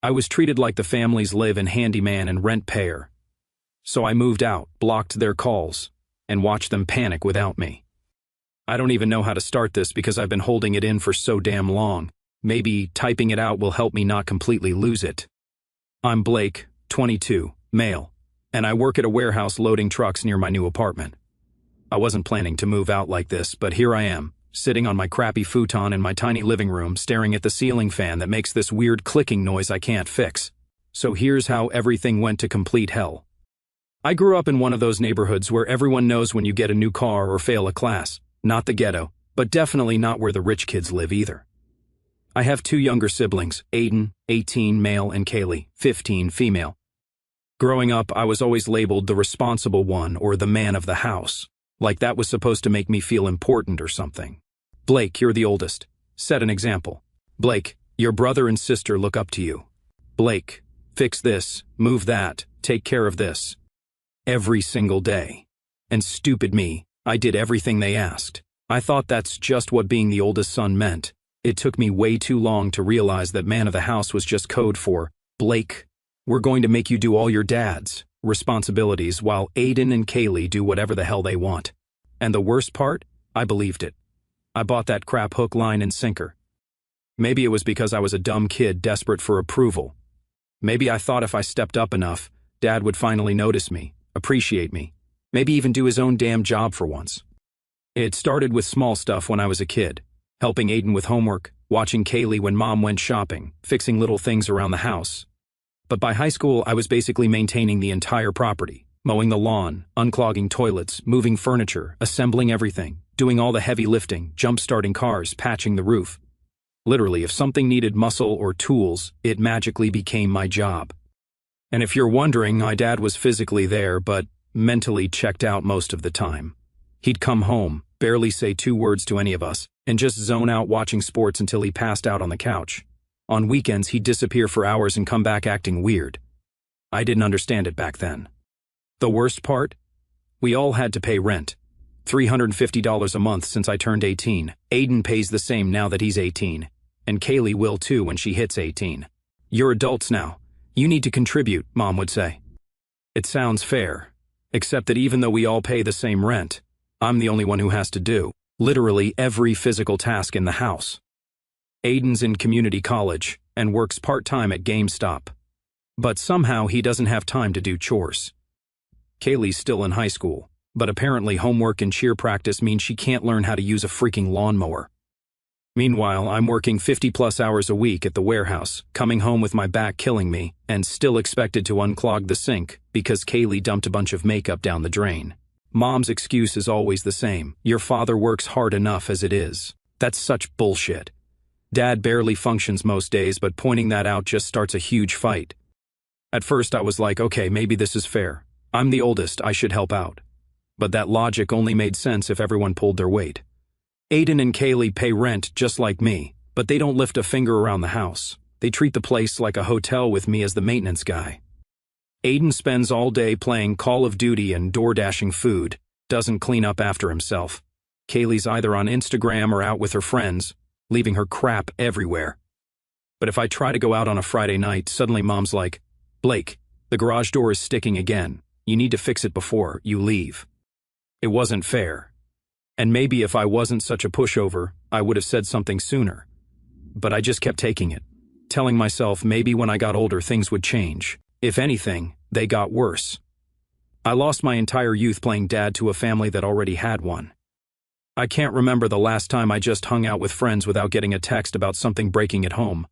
I was treated like the family's live-in handyman and rent payer. So I moved out, blocked their calls, and watched them panic without me. I don't even know how to start this because I've been holding it in for so damn long. Maybe typing it out will help me not completely lose it. I'm Blake, 22, male, and I work at a warehouse loading trucks near my new apartment. I wasn't planning to move out like this, but here I am, sitting on my crappy futon in my tiny living room, staring at the ceiling fan that makes this weird clicking noise I can't fix. So here's how everything went to complete hell. I grew up in one of those neighborhoods where everyone knows when you get a new car or fail a class. Not the ghetto, but definitely not where the rich kids live either. I have 2 younger siblings, Aiden, 18, male, and Kaylee, 15, female. Growing up, I was always labeled the responsible one or the man of the house, like that was supposed to make me feel important or something. Blake, you're the oldest. Set an example. Blake, your brother and sister look up to you. Blake, fix this, move that, take care of this. Every single day. And stupid me, I did everything they asked. I thought that's just what being the oldest son meant. It took me way too long to realize that man of the house was just code for, Blake, we're going to make you do all your dad's responsibilities while Aiden and Kaylee do whatever the hell they want. And the worst part? I believed it. I bought that crap hook, line, and sinker. Maybe it was because I was a dumb kid desperate for approval. Maybe I thought if I stepped up enough, Dad would finally notice me, appreciate me, maybe even do his own damn job for once. It started with small stuff when I was a kid. Helping Aiden with homework, watching Kaylee when Mom went shopping, fixing little things around the house. But by high school, I was basically maintaining the entire property, mowing the lawn, unclogging toilets, moving furniture, assembling everything, doing all the heavy lifting, jump-starting cars, patching the roof. Literally, if something needed muscle or tools, it magically became my job. And if you're wondering, my dad was physically there, but mentally checked out most of the time. He'd come home, barely say 2 words to any of us, and just zone out watching sports until he passed out on the couch. On weekends, he'd disappear for hours and come back acting weird. I didn't understand it back then. The worst part? We all had to pay rent. $350 a month since I turned 18. Aiden pays the same now that he's 18. And Kaylee will too when she hits 18. You're adults now. You need to contribute, Mom would say. It sounds fair. Except that even though we all pay the same rent, I'm the only one who has to do literally every physical task in the house. Aiden's in community college and works part-time at GameStop. But somehow he doesn't have time to do chores. Kaylee's still in high school, but apparently homework and cheer practice means she can't learn how to use a freaking lawnmower. Meanwhile, I'm working 50+ hours a week at the warehouse, coming home with my back killing me, and still expected to unclog the sink because Kaylee dumped a bunch of makeup down the drain. Mom's excuse is always the same. Your father works hard enough as it is. That's such bullshit. Dad barely functions most days, but pointing that out just starts a huge fight. At first I was like, okay, maybe this is fair. I'm the oldest, I should help out. But that logic only made sense if everyone pulled their weight. Aiden and Kaylee pay rent just like me, but they don't lift a finger around the house. They treat the place like a hotel with me as the maintenance guy. Aiden spends all day playing Call of Duty and door-dashing food, doesn't clean up after himself. Kaylee's either on Instagram or out with her friends, leaving her crap everywhere. But if I try to go out on a Friday night, suddenly Mom's like, Blake, the garage door is sticking again. You need to fix it before you leave. It wasn't fair. And maybe if I wasn't such a pushover, I would have said something sooner. But I just kept taking it, telling myself maybe when I got older things would change. If anything, they got worse. I lost my entire youth playing dad to a family that already had one. I can't remember the last time I just hung out with friends without getting a text about something breaking at home.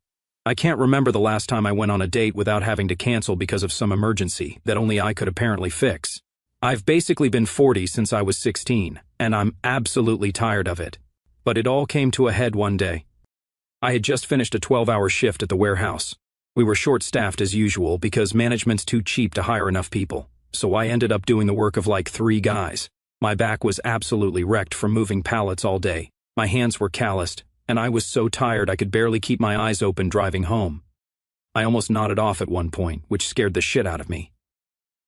I can't remember the last time I went on a date without having to cancel because of some emergency that only I could apparently fix. I've basically been 40 since I was 16, and I'm absolutely tired of it. But it all came to a head one day. I had just finished a 12-hour shift at the warehouse. We were short-staffed as usual because management's too cheap to hire enough people, so I ended up doing the work of like 3 guys. My back was absolutely wrecked from moving pallets all day. My hands were calloused, and I was so tired I could barely keep my eyes open driving home. I almost nodded off at one point, which scared the shit out of me.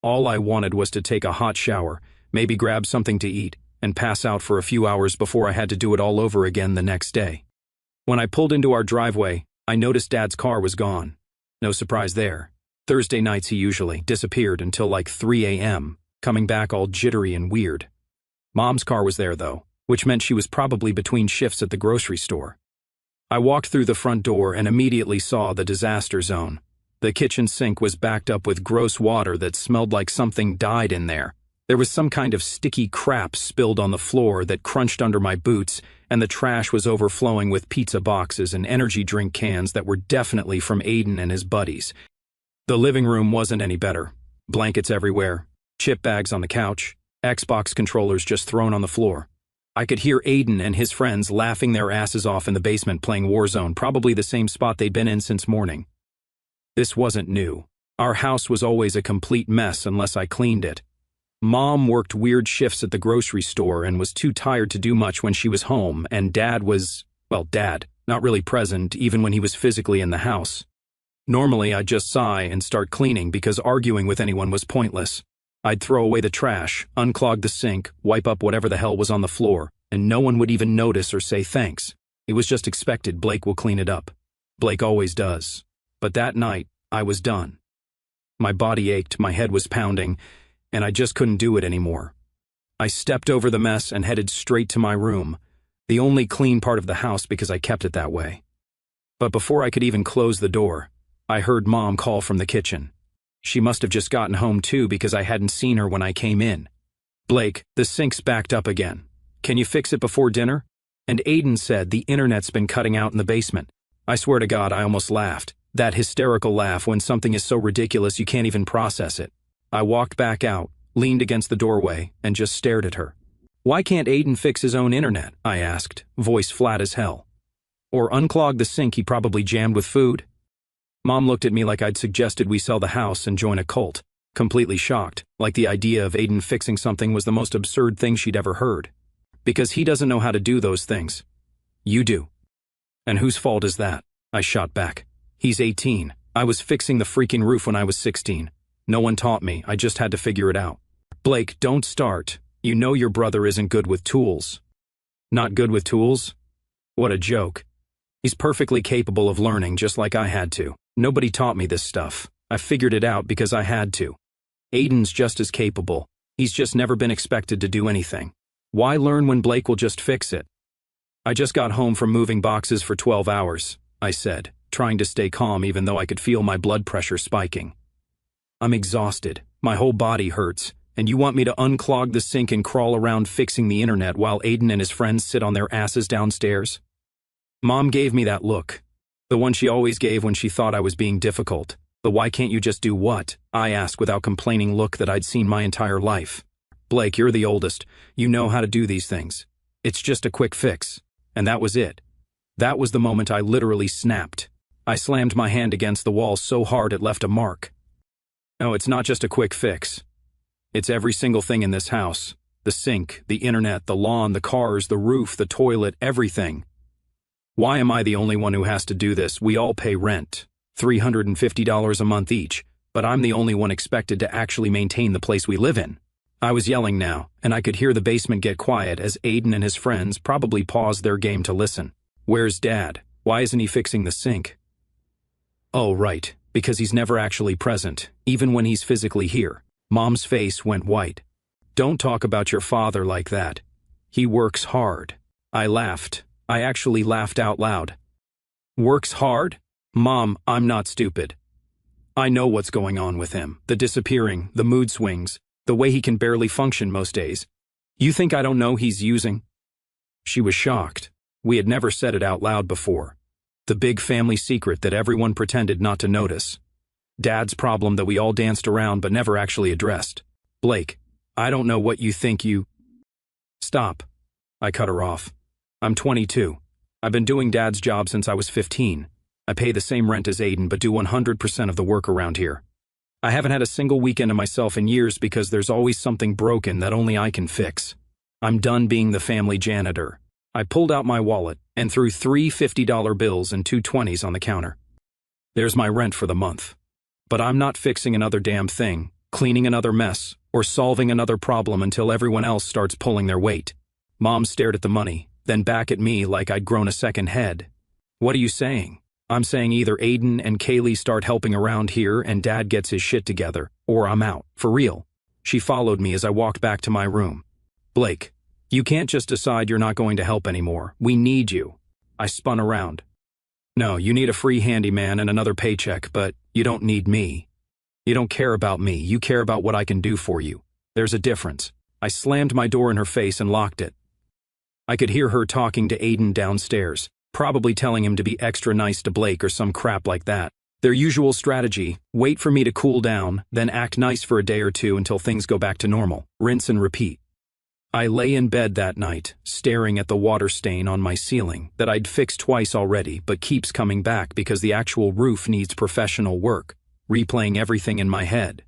All I wanted was to take a hot shower, maybe grab something to eat, and pass out for a few hours before I had to do it all over again the next day. When I pulled into our driveway, I noticed Dad's car was gone. No surprise there. Thursday nights he usually disappeared until like 3 a.m., coming back all jittery and weird. Mom's car was there though, which meant she was probably between shifts at the grocery store. I walked through the front door and immediately saw the disaster zone. The kitchen sink was backed up with gross water that smelled like something died in there. There was some kind of sticky crap spilled on the floor that crunched under my boots, and the trash was overflowing with pizza boxes and energy drink cans that were definitely from Aiden and his buddies. The living room wasn't any better. Blankets everywhere, chip bags on the couch, Xbox controllers just thrown on the floor. I could hear Aiden and his friends laughing their asses off in the basement playing Warzone, probably the same spot they'd been in since morning. This wasn't new. Our house was always a complete mess unless I cleaned it. Mom worked weird shifts at the grocery store and was too tired to do much when she was home, and Dad was, not really present even when he was physically in the house. Normally, I'd just sigh and start cleaning because arguing with anyone was pointless. I'd throw away the trash, unclog the sink, wipe up whatever the hell was on the floor, and no one would even notice or say thanks. It was just expected. Blake will clean it up. Blake always does. But that night, I was done. My body ached, my head was pounding, and I just couldn't do it anymore. I stepped over the mess and headed straight to my room, the only clean part of the house because I kept it that way. But before I could even close the door, I heard Mom call from the kitchen. She must have just gotten home too because I hadn't seen her when I came in. "Blake, the sink's backed up again. Can you fix it before dinner?" And Aiden said the internet's been cutting out in the basement. I swear to God, I almost laughed. That hysterical laugh when something is so ridiculous you can't even process it. I walked back out, leaned against the doorway, and just stared at her. "Why can't Aiden fix his own internet?" I asked, voice flat as hell. "Or unclog the sink he probably jammed with food?" Mom looked at me like I'd suggested we sell the house and join a cult, completely shocked, like the idea of Aiden fixing something was the most absurd thing she'd ever heard. "Because he doesn't know how to do those things. You do." "And whose fault is that?" I shot back. "He's 18. I was fixing the freaking roof when I was 16. No one taught me, I just had to figure it out." "Blake, don't start. You know your brother isn't good with tools." "Not good with tools? What a joke. He's perfectly capable of learning just like I had to. Nobody taught me this stuff. I figured it out because I had to. Aiden's just as capable. He's just never been expected to do anything. Why learn when Blake will just fix it?" "I just got home from moving boxes for 12 hours, I said, trying to stay calm even though I could feel my blood pressure spiking. "I'm exhausted. My whole body hurts. And you want me to unclog the sink and crawl around fixing the internet while Aiden and his friends sit on their asses downstairs?" Mom gave me that look. The one she always gave when she thought I was being difficult. The "why can't you just do what?" I asked without complaining look that I'd seen my entire life. "Blake, you're the oldest. You know how to do these things. It's just a quick fix." And that was it. That was the moment I literally snapped. I slammed my hand against the wall so hard it left a mark. "No, it's not just a quick fix. It's every single thing in this house. The sink, the internet, the lawn, the cars, the roof, the toilet, everything. Why am I the only one who has to do this? We all pay rent, $350 a month each, but I'm the only one expected to actually maintain the place we live in." I was yelling now, and I could hear the basement get quiet as Aiden and his friends probably paused their game to listen. "Where's Dad? Why isn't he fixing the sink?" "Oh, right, because he's never actually present, even when he's physically here." Mom's face went white. "Don't talk about your father like that. He works hard." I laughed. I actually laughed out loud. "Works hard? Mom, I'm not stupid. I know what's going on with him. The disappearing, the mood swings, the way he can barely function most days. You think I don't know he's using?" She was shocked. We had never said it out loud before. The big family secret that everyone pretended not to notice. Dad's problem that we all danced around but never actually addressed. "Blake, I don't know what you think you—" "Stop." I cut her off. "I'm 22. I've been doing Dad's job since I was 15. I pay the same rent as Aiden but do 100% of the work around here. I haven't had a single weekend to myself in years because there's always something broken that only I can fix. I'm done being the family janitor." I pulled out my wallet and threw 3 $50 bills and 2 20s on the counter. "There's my rent for the month. But I'm not fixing another damn thing, cleaning another mess, or solving another problem until everyone else starts pulling their weight." Mom stared at the money, then back at me like I'd grown a second head. "What are you saying?" I'm saying either Aiden and Kaylee start helping around here and Dad gets his shit together, or I'm out, for real. She followed me as I walked back to my room. Blake, you can't just decide you're not going to help anymore. We need you. I spun around. No, you need a free handyman and another paycheck, but you don't need me. You don't care about me, you care about what I can do for you. There's a difference. I slammed my door in her face and locked it. I could hear her talking to Aiden downstairs, probably telling him to be extra nice to Blake or some crap like that. Their usual strategy, wait for me to cool down, then act nice for a day or two until things go back to normal. Rinse and repeat. I lay in bed that night, staring at the water stain on my ceiling that I'd fixed twice already but keeps coming back because the actual roof needs professional work, replaying everything in my head.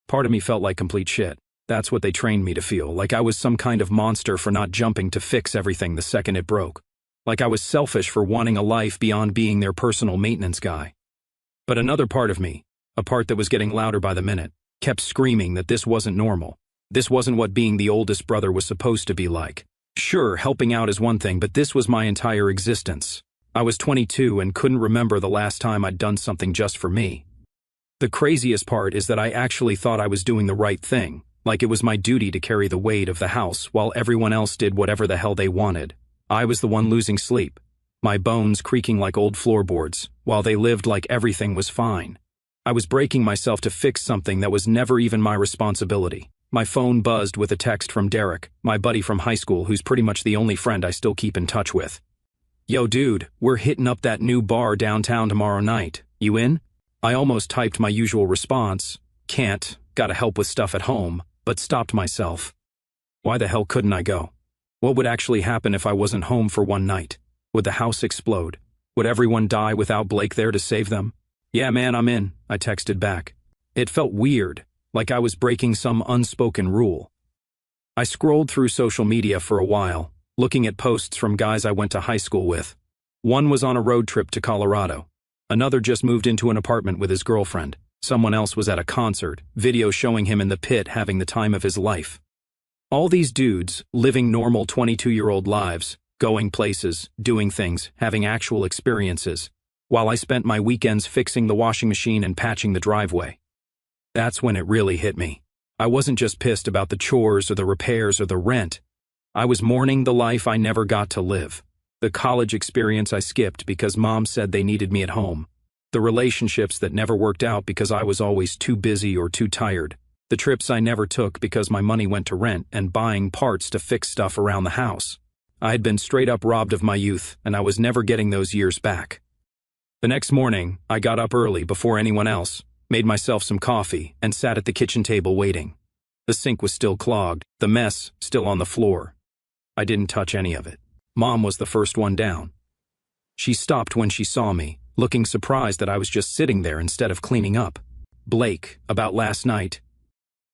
Part of me felt like complete shit. That's what they trained me to feel, like I was some kind of monster for not jumping to fix everything the second it broke. Like I was selfish for wanting a life beyond being their personal maintenance guy. But another part of me, a part that was getting louder by the minute, kept screaming that this wasn't normal. This wasn't what being the oldest brother was supposed to be like. Sure, helping out is one thing, but this was my entire existence. I was 22 and couldn't remember the last time I'd done something just for me. The craziest part is that I actually thought I was doing the right thing, like it was my duty to carry the weight of the house while everyone else did whatever the hell they wanted. I was the one losing sleep, my bones creaking like old floorboards, while they lived like everything was fine. I was breaking myself to fix something that was never even my responsibility. My phone buzzed with a text from Derek, my buddy from high school who's pretty much the only friend I still keep in touch with. Yo dude, we're hitting up that new bar downtown tomorrow night. You in? I almost typed my usual response, can't, gotta help with stuff at home, but stopped myself. Why the hell couldn't I go? What would actually happen if I wasn't home for one night? Would the house explode? Would everyone die without Blake there to save them? Yeah man, I'm in, I texted back. It felt weird, like I was breaking some unspoken rule. I scrolled through social media for a while, looking at posts from guys I went to high school with. One was on a road trip to Colorado. Another just moved into an apartment with his girlfriend. Someone else was at a concert, video showing him in the pit having the time of his life. All these dudes, living normal 22-year-old lives, going places, doing things, having actual experiences, while I spent my weekends fixing the washing machine and patching the driveway. That's when it really hit me. I wasn't just pissed about the chores or the repairs or the rent. I was mourning the life I never got to live. The college experience I skipped because mom said they needed me at home. The relationships that never worked out because I was always too busy or too tired. The trips I never took because my money went to rent and buying parts to fix stuff around the house. I had been straight up robbed of my youth, and I was never getting those years back. The next morning, I got up early before anyone else, made myself some coffee, and sat at the kitchen table waiting. The sink was still clogged, the mess still on the floor. I didn't touch any of it. Mom was the first one down. She stopped when she saw me, looking surprised that I was just sitting there instead of cleaning up. Blake, about last night.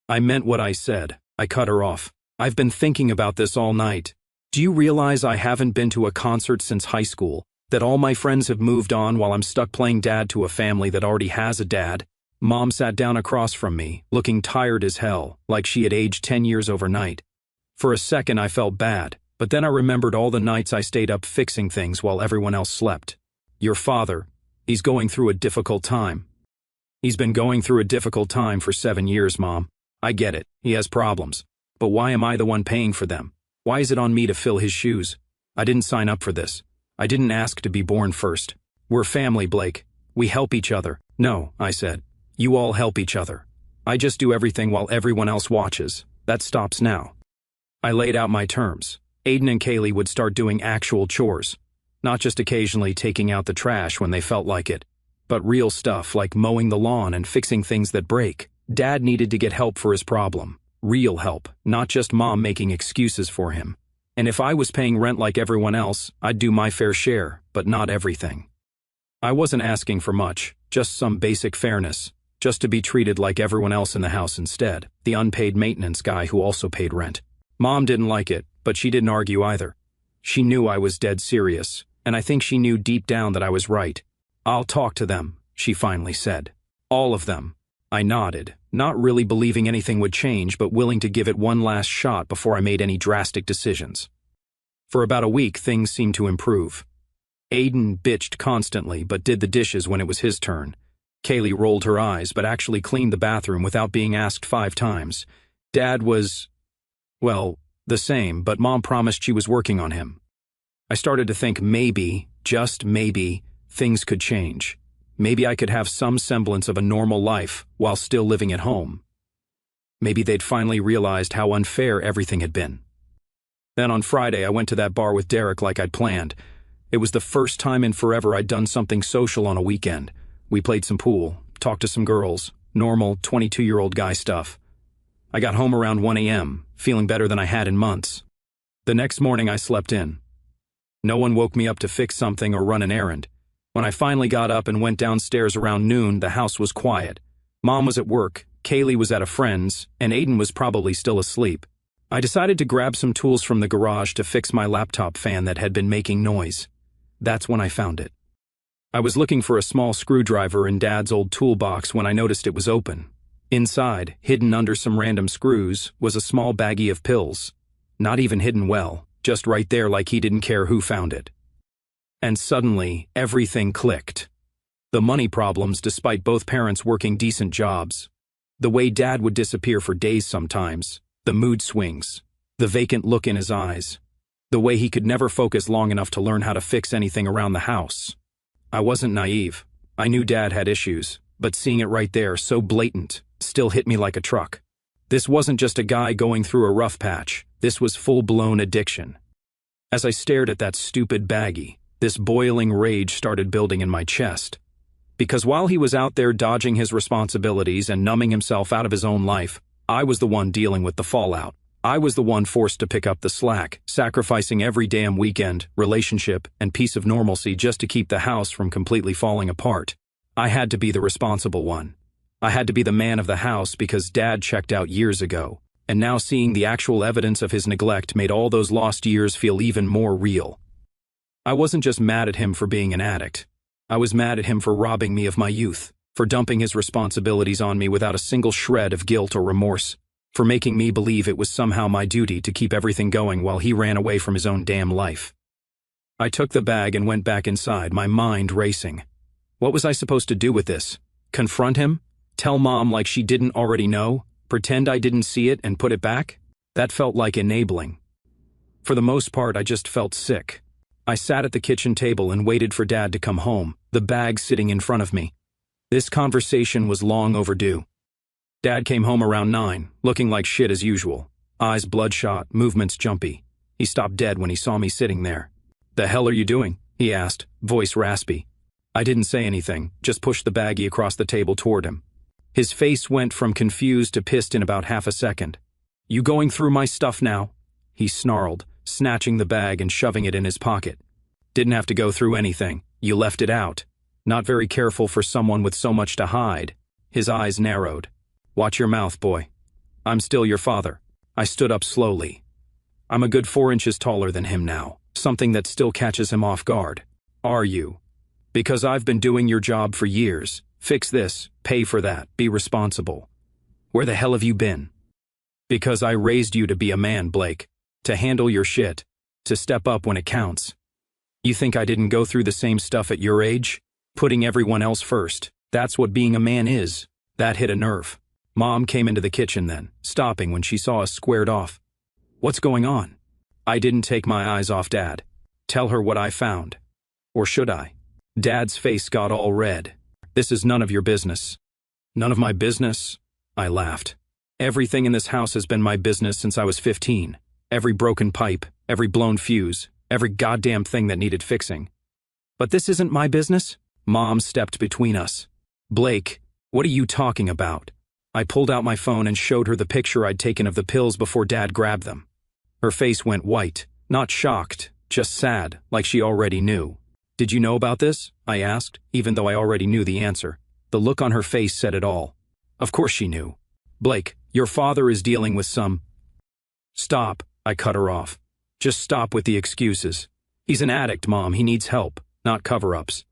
I meant what I said. I cut her off. I've been thinking about this all night. Do you realize I haven't been to a concert since high school? That all my friends have moved on while I'm stuck playing dad to a family that already has a dad? Mom sat down across from me, looking tired as hell, like she had aged 10 years overnight. For a second I felt bad, but then I remembered all the nights I stayed up fixing things while everyone else slept. Your father, he's going through a difficult time. He's been going through a difficult time for 7 years, Mom. I get it, he has problems. But why am I the one paying for them? Why is it on me to fill his shoes? I didn't sign up for this. I didn't ask to be born first. We're family, Blake. We help each other. No, I said. You all help each other. I just do everything while everyone else watches. That stops now. I laid out my terms. Aiden and Kaylee would start doing actual chores. Not just occasionally taking out the trash when they felt like it, but real stuff like mowing the lawn and fixing things that break. Dad needed to get help for his problem. Real help, not just mom making excuses for him. And if I was paying rent like everyone else, I'd do my fair share, but not everything. I wasn't asking for much, just some basic fairness, just to be treated like everyone else in the house instead, the unpaid maintenance guy who also paid rent. Mom didn't like it, but she didn't argue either. She knew I was dead serious, and I think she knew deep down that I was right. I'll talk to them, she finally said. All of them. I nodded, not really believing anything would change, but willing to give it one last shot before I made any drastic decisions. For about a week, things seemed to improve. Aiden bitched constantly but did the dishes when it was his turn. Kaylee rolled her eyes but actually cleaned the bathroom without being asked 5 times. Dad was, well, the same, but Mom promised she was working on him. I started to think maybe, just maybe, things could change. Maybe I could have some semblance of a normal life while still living at home. Maybe they'd finally realized how unfair everything had been. Then on Friday, I went to that bar with Derek like I'd planned. It was the first time in forever I'd done something social on a weekend. We played some pool, talked to some girls, normal 22-year-old guy stuff. I got home around 1 a.m., feeling better than I had in months. The next morning I slept in. No one woke me up to fix something or run an errand. When I finally got up and went downstairs around noon, the house was quiet. Mom was at work, Kaylee was at a friend's, and Aiden was probably still asleep. I decided to grab some tools from the garage to fix my laptop fan that had been making noise. That's when I found it. I was looking for a small screwdriver in Dad's old toolbox when I noticed it was open. Inside, hidden under some random screws, was a small baggie of pills. Not even hidden well, just right there like he didn't care who found it. And suddenly, everything clicked. The money problems despite both parents working decent jobs. The way Dad would disappear for days sometimes. The mood swings. The vacant look in his eyes. The way he could never focus long enough to learn how to fix anything around the house. I wasn't naive. I knew Dad had issues, but seeing it right there, so blatant, still hit me like a truck. This wasn't just a guy going through a rough patch. This was full-blown addiction. As I stared at that stupid baggie, this boiling rage started building in my chest. Because while he was out there dodging his responsibilities and numbing himself out of his own life, I was the one dealing with the fallout. I was the one forced to pick up the slack, sacrificing every damn weekend, relationship, and piece of normalcy just to keep the house from completely falling apart. I had to be the responsible one. I had to be the man of the house because Dad checked out years ago, and now seeing the actual evidence of his neglect made all those lost years feel even more real. I wasn't just mad at him for being an addict. I was mad at him for robbing me of my youth, for dumping his responsibilities on me without a single shred of guilt or remorse, for making me believe it was somehow my duty to keep everything going while he ran away from his own damn life. I took the bag and went back inside, my mind racing. What was I supposed to do with this? Confront him? Tell Mom like she didn't already know? Pretend I didn't see it and put it back? That felt like enabling. For the most part, I just felt sick. I sat at the kitchen table and waited for Dad to come home, the bag sitting in front of me. This conversation was long overdue. Dad came home around 9, looking like shit as usual. Eyes bloodshot, movements jumpy. He stopped dead when he saw me sitting there. "The hell are you doing?" he asked, voice raspy. I didn't say anything, just pushed the baggie across the table toward him. His face went from confused to pissed in about half a second. "You going through my stuff now?" he snarled, snatching the bag and shoving it in his pocket. "Didn't have to go through anything. You left it out. Not very careful for someone with so much to hide." His eyes narrowed. "Watch your mouth, boy. I'm still your father." I stood up slowly. I'm a good 4 inches taller than him now, something that still catches him off guard. "Are you? Because I've been doing your job for years. Fix this, pay for that, be responsible. Where the hell have you been? Because I raised you to be a man, Blake. To handle your shit. To step up when it counts. You think I didn't go through the same stuff at your age? Putting everyone else first. That's what being a man is." That hit a nerve. Mom came into the kitchen then, stopping when she saw us squared off. "What's going on?" I didn't take my eyes off Dad. Tell her what I found. Or should I? Dad's face got all red. "This is none of your business." "None of my business?" I laughed. "Everything in this house has been my business since I was 15. Every broken pipe, every blown fuse, every goddamn thing that needed fixing. But this isn't my business?" Mom stepped between us. "Blake, what are you talking about?" I pulled out my phone and showed her the picture I'd taken of the pills before Dad grabbed them. Her face went white, not shocked, just sad, like she already knew. "Did you know about this?" I asked, even though I already knew the answer. The look on her face said it all. Of course she knew. "Blake, your father is dealing with some—" "Stop," I cut her off. "Just stop with the excuses. He's an addict, Mom. He needs help, not cover-ups.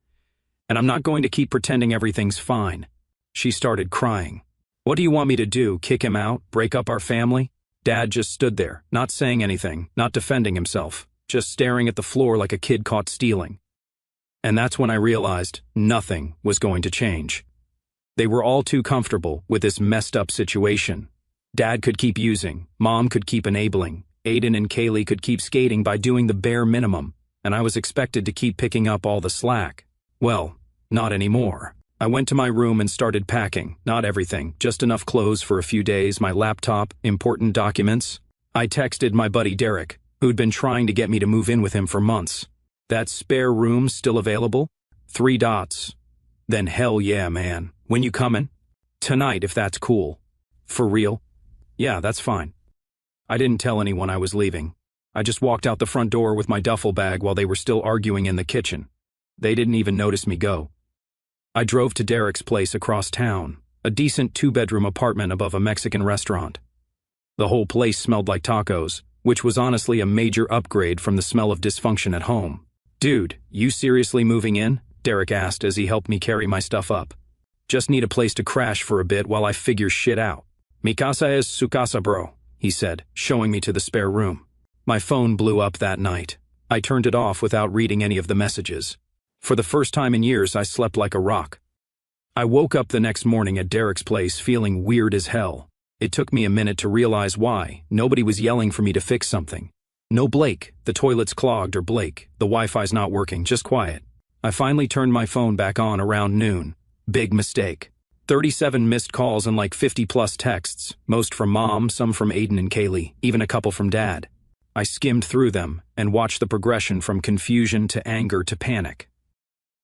And I'm not going to keep pretending everything's fine." She started crying. "What do you want me to do, kick him out, break up our family?" Dad just stood there, not saying anything, not defending himself, just staring at the floor like a kid caught stealing. And that's when I realized nothing was going to change. They were all too comfortable with this messed up situation. Dad could keep using, Mom could keep enabling, Aiden and Kaylee could keep skating by doing the bare minimum, and I was expected to keep picking up all the slack. Well, not anymore. I went to my room and started packing, not everything, just enough clothes for a few days, my laptop, important documents. I texted my buddy Derek, who'd been trying to get me to move in with him for months. That spare room still available? 3 dots. Then hell yeah, man. When you comin'? Tonight, if that's cool. For real? Yeah, that's fine. I didn't tell anyone I was leaving. I just walked out the front door with my duffel bag while they were still arguing in the kitchen. They didn't even notice me go. I drove to Derek's place across town, a decent 2-bedroom apartment above a Mexican restaurant. The whole place smelled like tacos, which was honestly a major upgrade from the smell of dysfunction at home. Dude, you seriously moving in? Derek asked as he helped me carry my stuff up. Just need a place to crash for a bit while I figure shit out. Mi casa es su casa, bro, he said, showing me to the spare room. My phone blew up that night. I turned it off without reading any of the messages. For the first time in years, I slept like a rock. I woke up the next morning at Derek's place feeling weird as hell. It took me a minute to realize why. Nobody was yelling for me to fix something. No Blake, the toilet's clogged, or Blake, the Wi-Fi's not working, just quiet. I finally turned my phone back on around noon. Big mistake. 37 missed calls and like 50+ texts, most from Mom, some from Aiden and Kaylee, even a couple from Dad. I skimmed through them and watched the progression from confusion to anger to panic.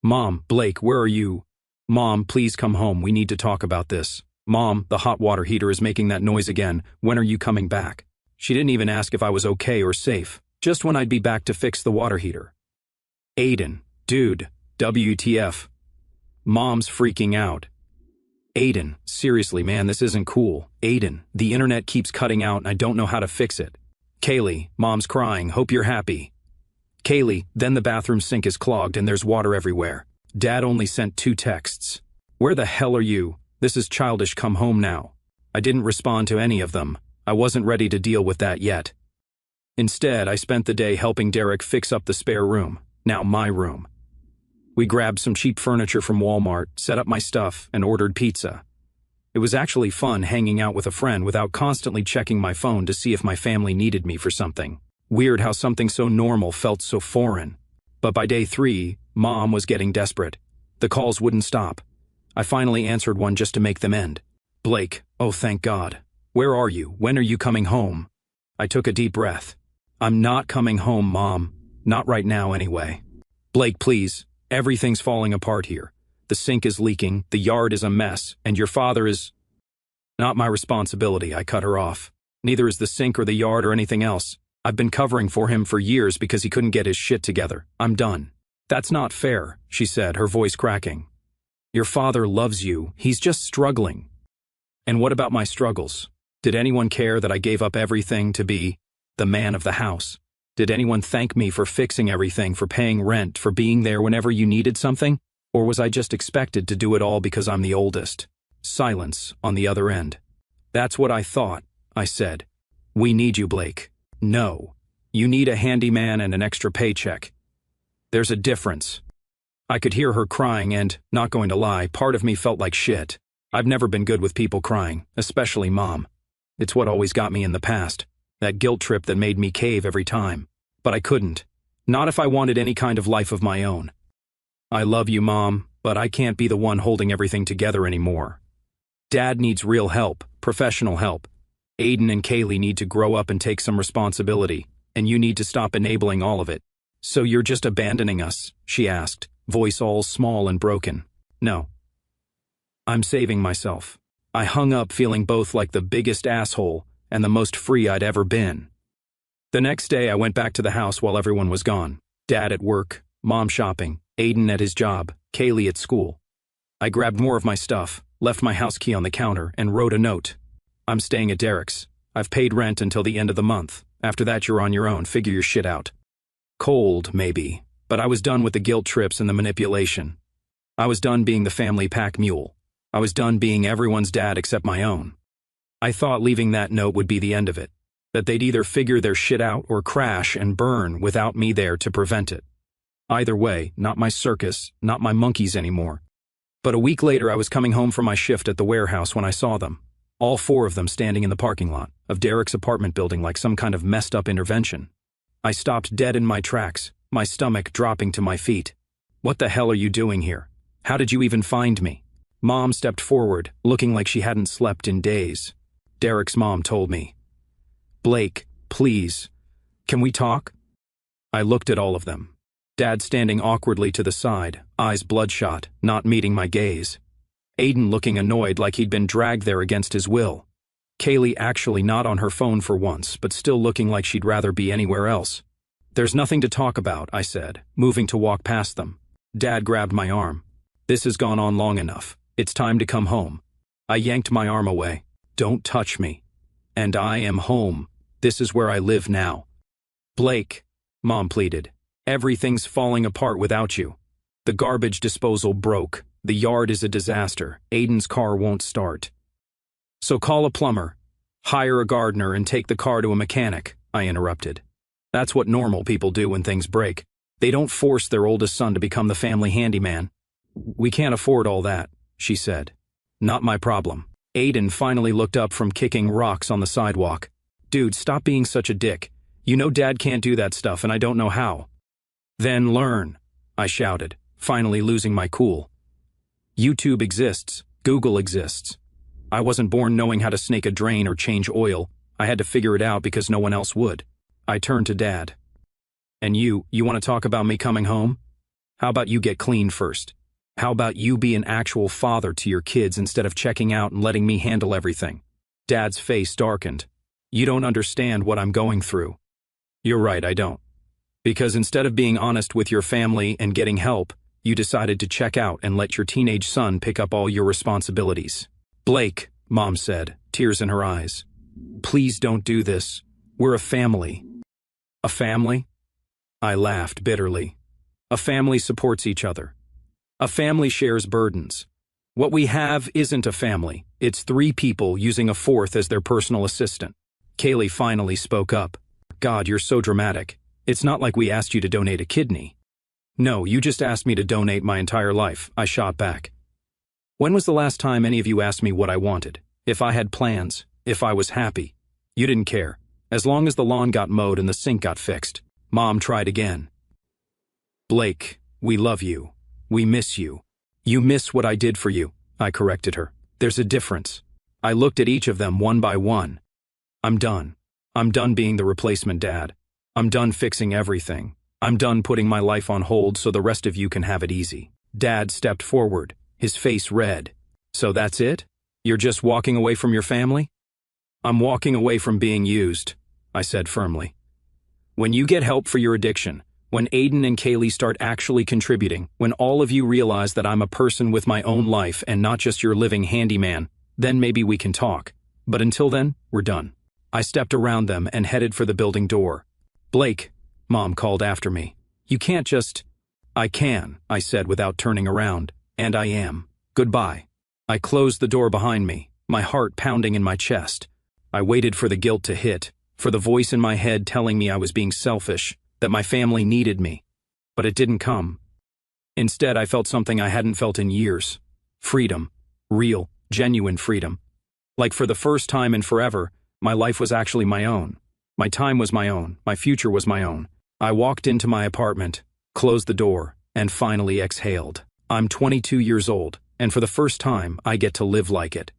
Mom, Blake, where are you? Mom, please come home, we need to talk about this. Mom, the hot water heater is making that noise again, when are you coming back? She didn't even ask if I was okay or safe, just when I'd be back to fix the water heater. Aiden, dude, WTF. Mom's freaking out. Aiden, seriously man, this isn't cool. Aiden, the internet keeps cutting out and I don't know how to fix it. Kaylee, Mom's crying, hope you're happy. Kaylee, then the bathroom sink is clogged and there's water everywhere. Dad only sent 2 texts. Where the hell are you? This is childish, come home now. I didn't respond to any of them. I wasn't ready to deal with that yet. Instead, I spent the day helping Derek fix up the spare room, now my room. We grabbed some cheap furniture from Walmart, set up my stuff, and ordered pizza. It was actually fun hanging out with a friend without constantly checking my phone to see if my family needed me for something. Weird how something so normal felt so foreign. But by day 3, Mom was getting desperate. The calls wouldn't stop. I finally answered one just to make them end. Blake, oh thank God. Where are you? When are you coming home? I took a deep breath. I'm not coming home, Mom. Not right now anyway. Blake, please. Everything's falling apart here. The sink is leaking, the yard is a mess, and your father is... Not my responsibility, I cut her off. Neither is the sink or the yard or anything else. I've been covering for him for years because he couldn't get his shit together. I'm done. That's not fair, she said, her voice cracking. Your father loves you. He's just struggling. And what about my struggles? Did anyone care that I gave up everything to be the man of the house? Did anyone thank me for fixing everything, for paying rent, for being there whenever you needed something? Or was I just expected to do it all because I'm the oldest? Silence on the other end. That's what I thought, I said. We need you, Blake. No. You need a handyman and an extra paycheck. There's a difference. I could hear her crying and, not going to lie, part of me felt like shit. I've never been good with people crying, especially Mom. It's what always got me in the past. That guilt trip that made me cave every time. But I couldn't. Not if I wanted any kind of life of my own. I love you, Mom, but I can't be the one holding everything together anymore. Dad needs real help, professional help. Aiden and Kaylee need to grow up and take some responsibility, and you need to stop enabling all of it. So you're just abandoning us? She asked, voice all small and broken. No. I'm saving myself. I hung up feeling both like the biggest asshole and the most free I'd ever been. The next day I went back to the house while everyone was gone. Dad at work, Mom shopping, Aiden at his job, Kaylee at school. I grabbed more of my stuff, left my house key on the counter, and wrote a note. I'm staying at Derek's. I've paid rent until the end of the month. After that you're on your own, figure your shit out. Cold, maybe, but I was done with the guilt trips and the manipulation. I was done being the family pack mule. I was done being everyone's dad except my own. I thought leaving that note would be the end of it, that they'd either figure their shit out or crash and burn without me there to prevent it. Either way, not my circus, not my monkeys anymore. But a week later, I was coming home from my shift at the warehouse when I saw them. All four of them standing in the parking lot of Derek's apartment building like some kind of messed up intervention. I stopped dead in my tracks, my stomach dropping to my feet. What the hell are you doing here? How did you even find me? Mom stepped forward, looking like she hadn't slept in days. Derek's mom told me. Blake, please. Can we talk? I looked at all of them. Dad standing awkwardly to the side, eyes bloodshot, not meeting my gaze. Aiden looking annoyed like he'd been dragged there against his will. Kaylee actually not on her phone for once, but still looking like she'd rather be anywhere else. There's nothing to talk about, I said, moving to walk past them. Dad grabbed my arm. This has gone on long enough. It's time to come home. I yanked my arm away. Don't touch me. And I am home. This is where I live now. Blake, Mom pleaded. Everything's falling apart without you. The garbage disposal broke. The yard is a disaster. Aiden's car won't start. So call a plumber, hire a gardener, and take the car to a mechanic, I interrupted. That's what normal people do when things break. They don't force their oldest son to become the family handyman. We can't afford all that, she said. Not my problem. Aiden finally looked up from kicking rocks on the sidewalk. Dude, stop being such a dick. You know Dad can't do that stuff and I don't know how. Then learn, I shouted, finally losing my cool. YouTube exists. Google exists. I wasn't born knowing how to snake a drain or change oil. I had to figure it out because no one else would. I turned to Dad. And you want to talk about me coming home? How about you get clean first? How about you be an actual father to your kids instead of checking out and letting me handle everything? Dad's face darkened. You don't understand what I'm going through. You're right, I don't. Because instead of being honest with your family and getting help, you decided to check out and let your teenage son pick up all your responsibilities. Blake, Mom said, tears in her eyes. Please don't do this. We're a family. A family? I laughed bitterly. A family supports each other. A family shares burdens. What we have isn't a family. It's three people using a fourth as their personal assistant. Kaylee finally spoke up. God, you're so dramatic. It's not like we asked you to donate a kidney. No, you just asked me to donate my entire life, I shot back. When was the last time any of you asked me what I wanted? If I had plans? If I was happy? You didn't care. As long as the lawn got mowed and the sink got fixed. Mom tried again. Blake, we love you. We miss you. You miss what I did for you, I corrected her. There's a difference. I looked at each of them one by one. I'm done. I'm done being the replacement dad. I'm done fixing everything. I'm done putting my life on hold so the rest of you can have it easy. Dad stepped forward, his face red. So that's it? You're just walking away from your family? I'm walking away from being used, I said firmly. When you get help for your addiction, when Aiden and Kaylee start actually contributing, when all of you realize that I'm a person with my own life and not just your living handyman, then maybe we can talk. But until then, we're done. I stepped around them and headed for the building door. Blake, Mom called after me. You can't just... I can, I said without turning around. And I am. Goodbye. I closed the door behind me, my heart pounding in my chest. I waited for the guilt to hit, for the voice in my head telling me I was being selfish, that my family needed me. But it didn't come. Instead, I felt something I hadn't felt in years. Freedom. Real, genuine freedom. Like for the first time in forever, my life was actually my own. My time was my own. My future was my own. I walked into my apartment, closed the door, and finally exhaled. I'm 22 years old, and for the first time, I get to live like it.